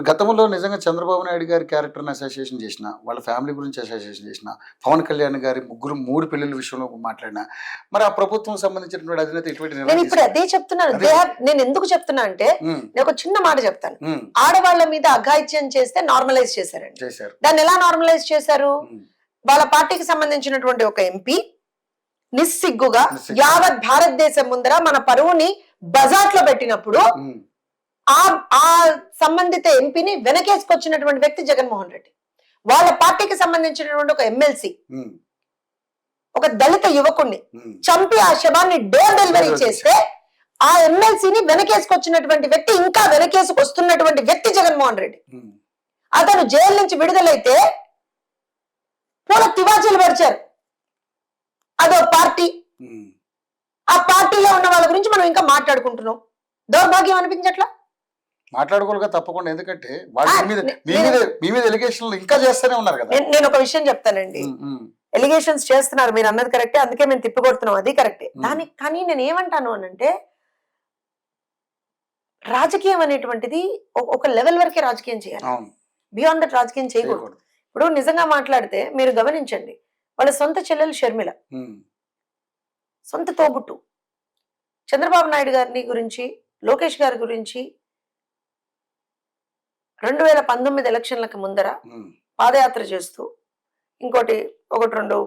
గతంలో నిజంగా చంద్రబాబు నాయుడు గారి క్యారెక్టర్‌ని అసోసియేషన్ చేసిన, వాళ్ళ ఫ్యామిలీ గురించి అసోసియేషన్ చేసిన, పవన్ కళ్యాణ్ గారి 3 పెళ్ళిళ్ళ విషయంలో మాట్లాడినా, మరి ఆ ప్రభుత్వం సంబంధించినటువంటి అధినేత ఎటువంటి నేను నిర్ణయం ఇప్పుడు అదే చెప్తున్నాను. అదే. నేను ఎందుకు చెప్తున్నా అంటే హ్మ్. నేను ఒక చిన్న మాట చెప్తాను. హ్మ్. ఆడవాళ్ళ మీద అఘాయిత్యం చేస్తే నార్మలైజ్ చేశారండి. చేశారు. దాన్ని ఎలా నార్మలైజ్ చేశారు? హ్మ్. వాళ్ళ పార్టీకి సంబంధించినటువంటి ఒక ఎంపీ నిస్సిగ్గుగా నిస్సిగ్గుగా. యావత్ భారతదేశం ముందర మన పరువుని బజార్లో పెట్టినప్పుడు హ్మ్. ఆ సంబంధిత ఎంపీని వెనకేసుకొచ్చినటువంటి వ్యక్తి జగన్మోహన్ రెడ్డి. వాళ్ళ పార్టీకి సంబంధించినటువంటి ఒక ఎమ్మెల్సీ హ్మ్. ఒక దళిత యువకుణ్ణి హ్మ్. చంపి ఆ శవాన్ని డోర్ డెలివరీ చేస్తే ఆ ఎమ్మెల్సీని వెనకేసుకొచ్చినటువంటి వ్యక్తి, ఇంకా వెనకేసుకొస్తున్నటువంటి వ్యక్తి జగన్మోహన్ రెడ్డి. హ్మ్. అతను జైలు నుంచి విడుదలైతే పూల తివాచీలు పరిచారు. అదో పార్టీ. హ్మ్. ఆ పార్టీలో ఉన్న వాళ్ళ గురించి మనం ఇంకా మాట్లాడుకుంటున్నాం. దౌర్భాగ్యం అనిపించట్లా? మాట్లాడుకోలుగా తప్పకుండా. ఎందుకంటే వాళ్ళు ఆ, మీ మీద ఎలిగేషన్లు ఇంకా చేస్తూనే ఉన్నారు కదా. నేను ఒక విషయం చెప్తానండి. హ్మ్. హ్మ్. ఎలిగేషన్స్ చేస్తున్నారు, మీరు అన్నది కరెక్టే, అందుకే మేము తిప్పికొడుతున్నాం, అది కరెక్టే. దానికి కానీ నేను ఏమంటాను అనంటే, రాజకీయం అనేటువంటిది ఒక లెవెల్ వరకే రాజకీయం చేయాలి. అవును. బియాండ్ దట్ రాజకీయం చేయకూడదు. చేయకూడదు. ఇప్పుడు నిజంగా మాట్లాడితే మీరు గమనించండి, వాళ్ళ సొంత చెల్లెలు షర్మిల, హ్మ్. సొంత తోబుట్టు, చంద్రబాబు నాయుడు గారిని గురించి, లోకేష్ గారి గురించి 2019 ఎలక్షన్లకు ముందర హ్మ్. పాదయాత్ర చేస్తూ, ఇంకోటి ఒకటి రెండు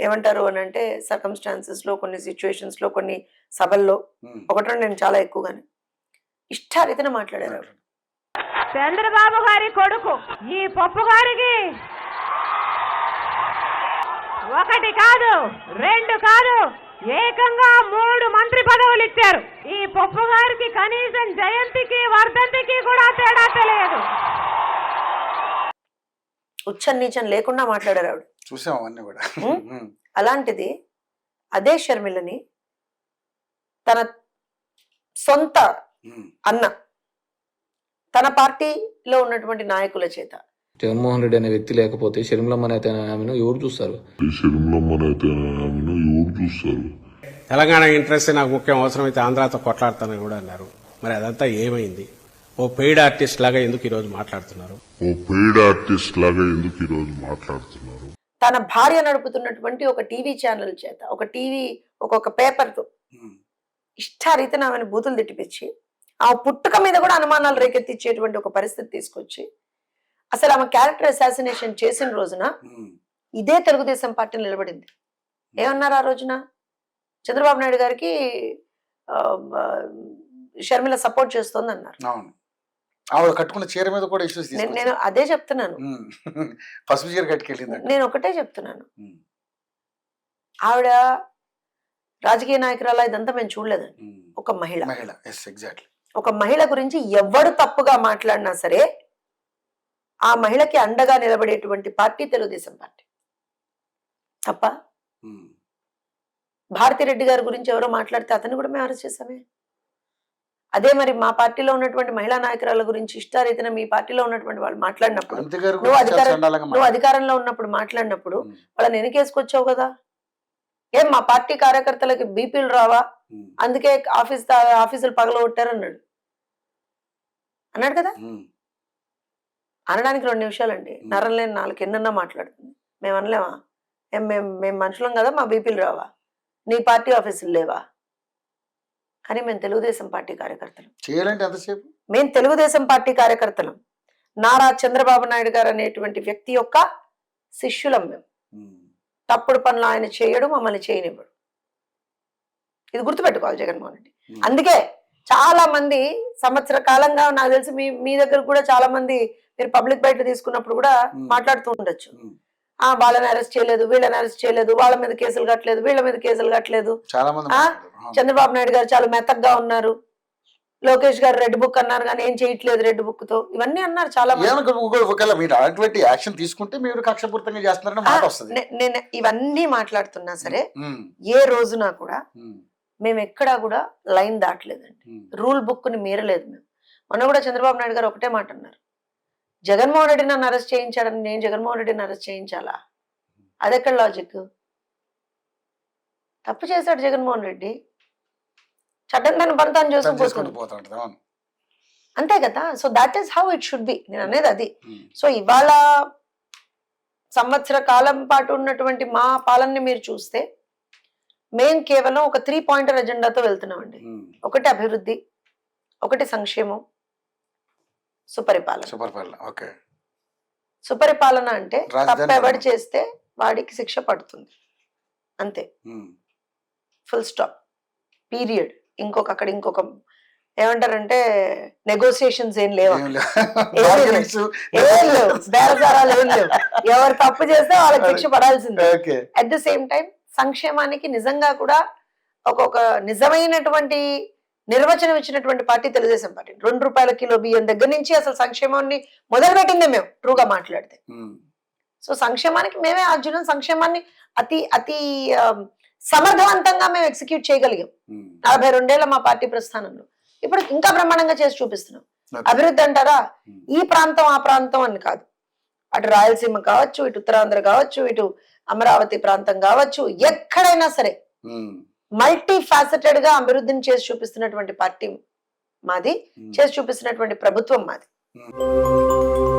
ఏమంటారు అని అంటే సర్కమ్స్టాన్సెస్ లో, కొన్ని సిచ్యువేషన్స్ లో, కొన్ని సభల్లో హ్మ్. ఒకటి రెండు నేను చాలా ఎక్కువగానే ఇష్టారీతిన మాట్లాడారు ఆవిడ. చంద్రబాబు గారి కొడుకు ఈ పప్పు గారికి ఒకటి కాదు, రెండు కాదు, ఏకంగా 3 మంత్రి పదవులు ఇచ్చారు. ఈ పప్పు గారికి కనీసం జయంతికి వర్ధంతికి కూడా తేడా తెలియదు. ఉచ్చం నీచం లేకుండా మాట్లాడారు ఆవిడ. చూసాం అవన్నీ కూడా. అలాంటిది అదే షర్మిలని తన సొంత హ్మ్. అన్న, తన పార్టీలో ఉన్నటువంటి నాయకుల చేత, జగన్మోహన్ రెడ్డి అనే వ్యక్తి లేకపోతే షర్మిలమ్మ నేత ఆమెను ఎవరు చూస్తారు? తెలంగాణ ఇంట్రెస్ట్ నాకు ముఖ్యం, అవసరమైతే ఆంధ్రాతో కొట్లాడతానని కూడా అన్నారు. మరి అదంతా ఏమైంది? ఓ పెయిడ్ ఆర్టిస్ట్ లాగా ఎందుకు ఈరోజు మాట్లాడుతున్నారు? తన భార్య నడుపుతున్నటువంటి ఒక టీవీ ఛానల్ చేత, ఒక్కొక్క పేపర్తో హ్మ్. ఇష్టారీతిన ఆమెను బూతులు తిట్టిపించి, ఆ పుట్టుక మీద కూడా అనుమానాలు రేకెత్తించేటువంటి ఒక పరిస్థితి తీసుకొచ్చి, అసలు ఆమె క్యారెక్టర్ అసాసినేషన్ చేసిన రోజున హ్మ్. ఇదే తెలుగుదేశం పార్టీ నిలబడింది. ఏమన్నారు ఆ రోజున? చంద్రబాబు నాయుడు గారికి షర్మిల సపోర్ట్ చేస్తోంది అన్నారు. అవును. ఆవిడ కట్టుకున్న చీర మీద కూడా ఇష్యూస్ నేను అదే చెప్తున్నాను. పసుపు చీర కట్టుకెళ్ళింది. నేను ఒకటే చెప్తున్నాను, హ్మ్. ఆవిడ రాజకీయ నాయకురాలా ఇదంతా మేము చూడలేదండి. హ్మ్. ఒక మహిళ, ఎగ్జాక్ట్లీ. ఒక మహిళ గురించి ఎవడు తప్పుగా మాట్లాడినా సరే ఆ మహిళకి అండగా నిలబడేటువంటి పార్టీ తెలుగుదేశం పార్టీ తప్ప. హ్మ్. భారతిరెడ్డి గారి గురించి ఎవరో మాట్లాడితే అతన్ని కూడా మేము అరెస్ట్ చేసామే. అదే మరి మా పార్టీలో ఉన్నటువంటి మహిళా నాయకురాల గురించి ఇష్టారీతిన మీ పార్టీలో ఉన్నటువంటి వాళ్ళు మాట్లాడినప్పుడు, అనంత్ గారు నువ్వు కూడా చాలా చండాలంగా నువ్వు అధికారంలో ఉన్నప్పుడు మాట్లాడినప్పుడు హ్మ్. వాళ్ళని వెనకేసుకొచ్చావు కదా. ఏం మా పార్టీ కార్యకర్తలకి బీపీలు రావా, హ్మ్. అందుకే ఆఫీసులు పగలగొట్టారు అన్నాడు కదా. హ్మ్. అనడానికి 2 నిమిషాలండి. నరం లేని 4 ఎన్నన్నా మాట్లాడుతుంది. మేము అనలేమా? మేము మనుషులం కదా, మా బీపీలు రావా? నీ పార్టీ ఆఫీసులు లేవా? కానీ మేము తెలుగుదేశం పార్టీ కార్యకర్తలం. చేయాలంటే ఎంతసేపు? మేము తెలుగుదేశం పార్టీ కార్యకర్తలం. నారా చంద్రబాబు నాయుడు గారు అనేటువంటి వ్యక్తి యొక్క శిష్యులం మేము. తప్పుడు పనులు ఆయన చేయడు, మమ్మల్ని చేయనివ్వడు. ఇది గుర్తుపెట్టుకోవాలి జగన్మోహన్ రెడ్డి. అందుకే చాలా మంది సంవత్సర కాలంగా నాకు తెలిసి మీ దగ్గర కూడా చాలా మంది మీరు పబ్లిక్ బయట తీసుకున్నప్పుడు కూడా మాట్లాడుతూ ఉండొచ్చు. వాళ్ళని అరెస్ట్ చేయలేదు, వీళ్ళని అరెస్ట్ చేయలేదు, వాళ్ళ మీద కేసులు కట్టలేదు, వీళ్ళ మీద కేసులు కట్టలేదు. చంద్రబాబు నాయుడు గారు చాలా మెత్తగా ఉన్నారు, లోకేష్ గారు రెడ్ బుక్ అన్నారు కానీ ఏం చేయట్లేదు రెడ్ బుక్ తో, ఇవన్నీ అన్నారు చాలా మంది. యాక్షన్ తీసుకుంటే మీరు కక్షపూరితంగా చేస్తున్నారని మాట వస్తుంది. నేను ఇవన్నీ మాట్లాడుతున్నా సరే ఏ రోజున కూడా మేము ఎక్కడా కూడా లైన్ దాటలేదండి, రూల్ బుక్ ని మీరలేదు మేము. మొన్న కూడా చంద్రబాబు నాయుడు గారు ఒకటే మాట అన్నారు, జగన్మోహన్ రెడ్డి నన్ను అరెస్ట్ చేయించాడని నేను జగన్మోహన్ రెడ్డిని అరెస్ట్ చేయించాలా? అదెక్కడ లాజిక్? తప్పు చేశాడు జగన్మోహన్ రెడ్డి, చట్టం తన పని తాను చేసుకుని పోతుంది. అంతే కదా. So that is how it should be. నేను అనేది అది. ఉమ్. సో ఇవాళ సంవత్సర కాలం పాటు ఉన్నటువంటి మా పాలనని మీరు చూస్తే మేము కేవలం ఒక 3 పాయింటర్ ఎజెండాతో వెళ్తున్నామండి. ఉమ్. ఒకటి అభివృద్ధి, ఒకటి సంక్షేమం, సుపరిపాలన. సూపర్ పాలన. ఓకే. సుపరిపాలన అంటే రాజధాని తప్పెవడు పాలన. చేస్తే వాడికి శిక్ష పడుతుంది, అంతే, ఉమ్. Full stop, period. అక్కడ ఇంకొక ఏమంటారంటే నెగోసియేషన్స్ ఏం లేవు, ఏం లేవు. ఏం Bargainings. ఏం లేవు, బేరసారాలు ఏం లేవు. ఎవరు తప్పు చేస్తే వాళ్ళకి శిక్ష పడాల్సిందే. Okay. At the same time సంక్షేమానికి నిజంగా కూడా ఒక నిజమైనటువంటి నిర్వచనం ఇచ్చినటువంటి పార్టీ తెలుగుదేశం పార్టీ. 2 రూపాయల కిలో బియ్యం దగ్గర నుంచి అసలు సంక్షేమాన్ని మొదలుపెట్టిందే మేము, ట్రూగా మాట్లాడితే. ఉమ్. సో సంక్షేమానికి మేమే ఆర్జునం. సంక్షేమాన్ని అతి అతి సమర్థవంతంగా మేము ఎగ్జిక్యూట్ చేయగలిగాం ఉమ్. 42 మా పార్టీ ప్రస్థానంలో. ఇప్పుడు ఇంకా బ్రహ్మాండంగా చేసి చూపిస్తున్నాం. ఓకే. అభివృద్ధి అంటారా, ఈ ప్రాంతం ఆ ప్రాంతం అని కాదు, అటు రాయలసీమ కావచ్చు, ఇటు ఉత్తరాంధ్ర కావచ్చు, ఇటు అమరావతి ప్రాంతం కావచ్చు, ఎక్కడైనా సరే ఉమ్. మల్టీ ఫ్యాసెటెడ్ గా అభివృద్ధిని చేసి చూపిస్తున్నటువంటి పార్టీ మాది, చేసి చూపిస్తున్నటువంటి ప్రభుత్వం మాది. ఉమ్.